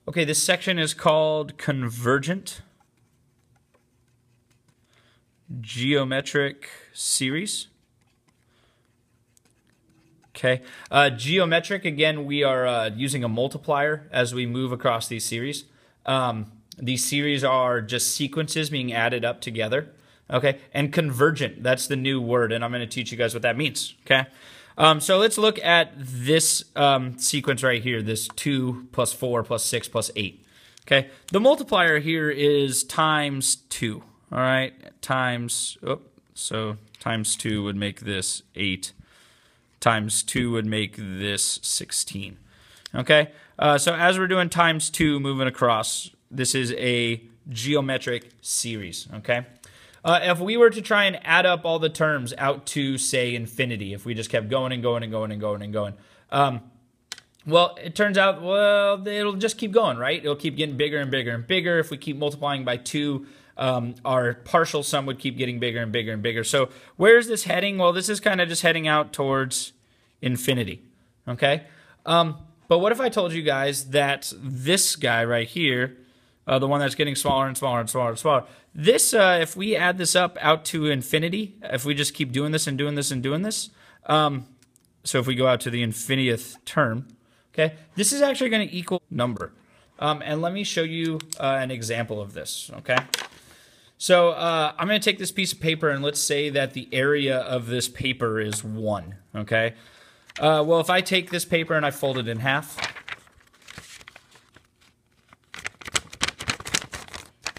Okay, this section is called convergent geometric series. Okay, geometric, again, we are using a multiplier as we move across these series. These series are just sequences being added up together. Okay, and convergent, that's the new word, and I'm going to teach you guys what that means. Okay, so let's look at this sequence right here, this 2 plus 4 plus 6 plus 8. Okay, the multiplier here is times 2. All right, times, so times 2 would make this 8. Times 2 would make this 16. Okay, so as we're doing times 2 moving across, this is a geometric series. Okay, if we were to try and add up all the terms out to, say, infinity, if we just kept going and going and going and going and going, well, it turns out, well, it'll just keep going, right? It'll keep getting bigger and bigger and bigger. If we keep multiplying by 2, our partial sum would keep getting bigger and bigger and bigger. So where's this heading? Well, this is kind of just heading out towards infinity, okay? But what if I told you guys that this guy right here, the one that's getting smaller and smaller and smaller and smaller, this, if we add this up out to infinity, if we just keep doing this and doing this and doing this, so if we go out to the infinitieth term, okay, this is actually going to equal number. And let me show you an example of this, okay? So I'm going to take this piece of paper and let's say that the area of this paper is 1, okay? Well, if I take this paper and I fold it in half,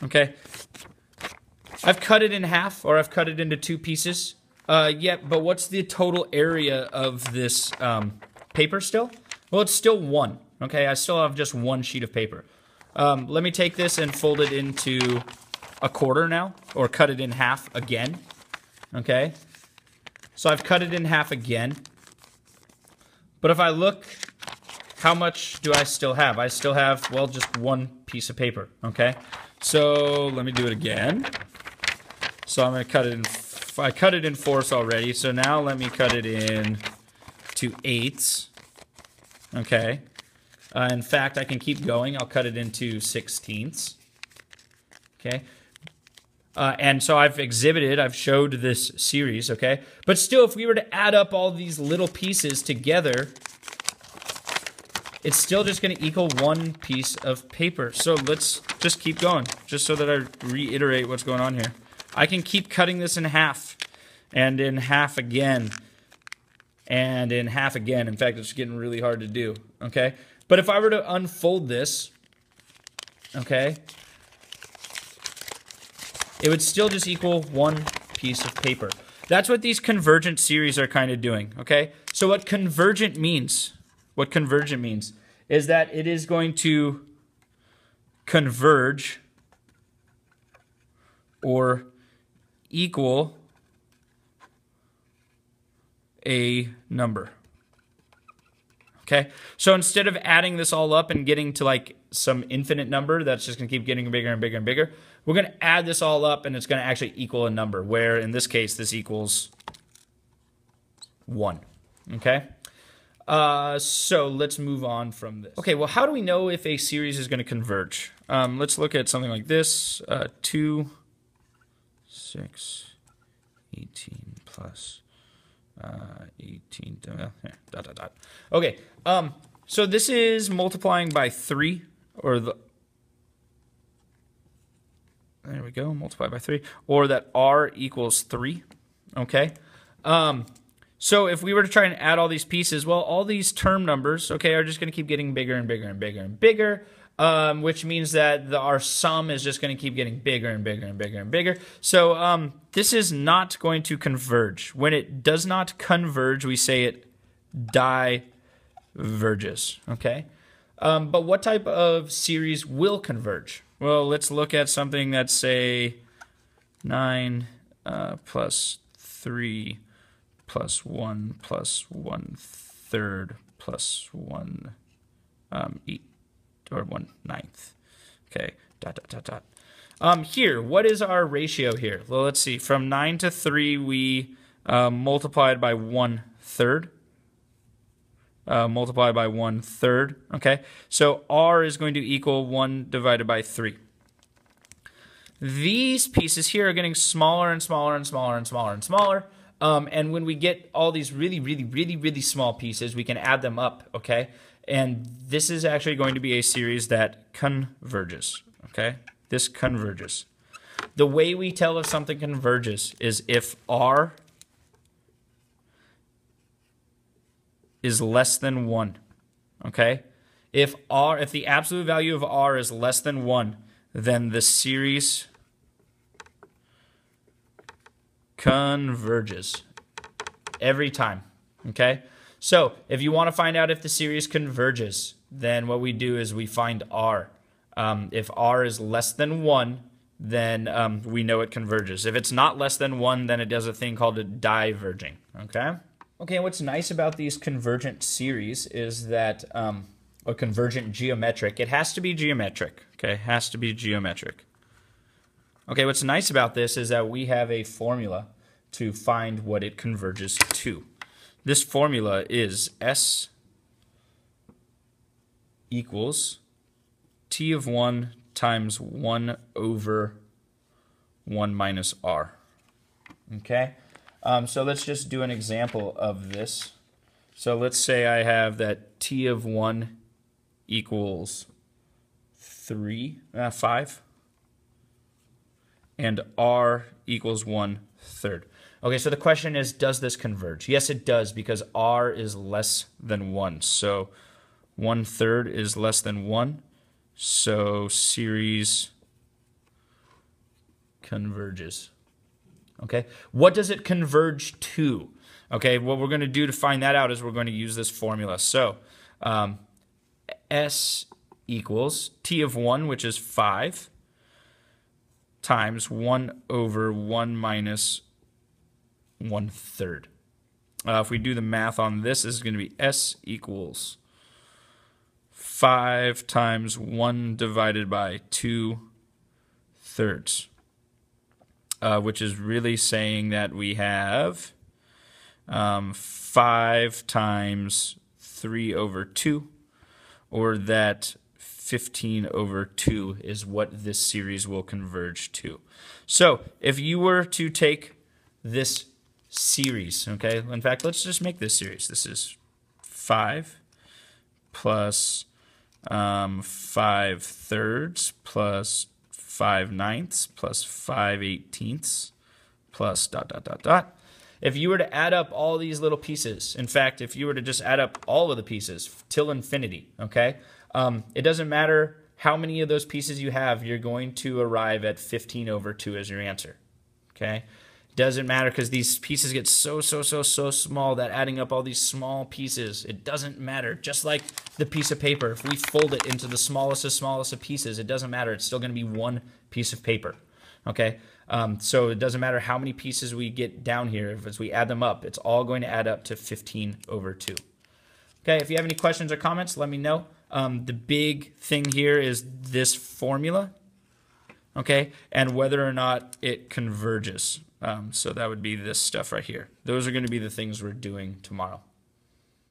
okay, I've cut it in half, or I've cut it into 2 pieces. But what's the total area of this paper still? Well, it's still 1, okay? I still have just 1 sheet of paper. Let me take this and fold it into a quarter now, or cut it in half again, okay? So I've cut it in half again. But if I look, how much do I still have? I still have, well, just 1 piece of paper, okay? So let me do it again. So I'm going to cut it in, I cut it in 4ths already, so now let me cut it in to 8ths, okay? In fact, I can keep going. I'll cut it into 16ths, okay? And so I've showed this series, okay? But still, if we were to add up all these little pieces together, it's still just going to equal 1 piece of paper. So let's just keep going, just so that I reiterate what's going on here. I can keep cutting this in half, and in half again, and in half again. In fact, it's getting really hard to do, okay? But if I were to unfold this, okay, it would still just equal 1 piece of paper. That's what these convergent series are kind of doing, okay? So what convergent means is that it is going to converge or equal a number. Okay, so instead of adding this all up and getting to like some infinite number that's just going to keep getting bigger and bigger and bigger, we're going to add this all up and it's going to actually equal a number, where in this case this equals 1. Okay, so let's move on from this. Okay, well, how do we know if a series is going to converge? Let's look at something like this. 2, 6, 18 plus 18, dot, dot, dot. Okay, so this is multiplying by 3, or there we go, multiply by 3, or that r equals 3, okay? So if we were to try and add all these pieces, well, all these term numbers, okay, are just going to keep getting bigger and bigger and bigger and bigger, which means that our sum is just going to keep getting bigger and bigger and bigger and bigger. So this is not going to converge. When it does not converge, we say it diverges, okay? But what type of series will converge? Well, let's look at something that's, say, 9 plus 3 plus 1 plus 1/3 plus 1 8 or 1/9. Okay, dot, dot, dot, dot. Here, what is our ratio here? Well, let's see. From 9 to 3, we multiplied by 1/3. multiplied by 1/3. Okay, so r is going to equal 1 divided by 3. These pieces here are getting smaller and smaller and smaller and smaller and smaller. And when we get all these really, really, really, really small pieces, we can add them up, okay? And this is actually going to be a series that converges, okay? This converges. The way we tell if something converges is if r is less than 1, okay? If the absolute value of r is less than 1, then the series converges every time, okay? So if you want to find out if the series converges, then what we do is we find r. If r is less than 1, then we know it converges. If it's not less than 1, then it does a thing called a diverging, okay? Okay, what's nice about these convergent series is that, or convergent geometric, it has to be geometric, okay? It has to be geometric. Okay, what's nice about this is that we have a formula to find what it converges to. This formula is S equals T of 1 times 1 over 1 minus R. Okay, so let's just do an example of this. So let's say I have that T of 1 equals 5. And r equals 1/3. Okay, so the question is, does this converge? Yes, it does, because r is less than 1. So 1/3 is less than 1. So series converges. Okay, what does it converge to? Okay, what we're going to do to find that out is we're going to use this formula. So S equals T of 1, which is 5, times 1 over 1 minus 1/3. If we do the math on this, this is going to be S equals 5 times 1 divided by 2/3, which is really saying that we have 5 times 3 over 2, or that 15 over 2 is what this series will converge to. So if you were to take this series, okay, in fact, let's just make this series. This is 5 plus 5/3 plus 5/9 plus 5/18 plus ... If you were to add up all these little pieces, in fact, if you were to just add up all of the pieces till infinity, okay, it doesn't matter how many of those pieces you have, you're going to arrive at 15 over 2 as your answer, okay? Doesn't matter, because these pieces get so small that adding up all these small pieces, it doesn't matter. Just like the piece of paper, if we fold it into the smallest of pieces, it doesn't matter. It's still going to be one piece of paper, okay? So it doesn't matter how many pieces we get down here. As we add them up, it's all going to add up to 15 over 2. Okay, if you have any questions or comments, let me know. The big thing here is this formula, okay, and whether or not it converges. So that would be this stuff right here. Those are going to be the things we're doing tomorrow.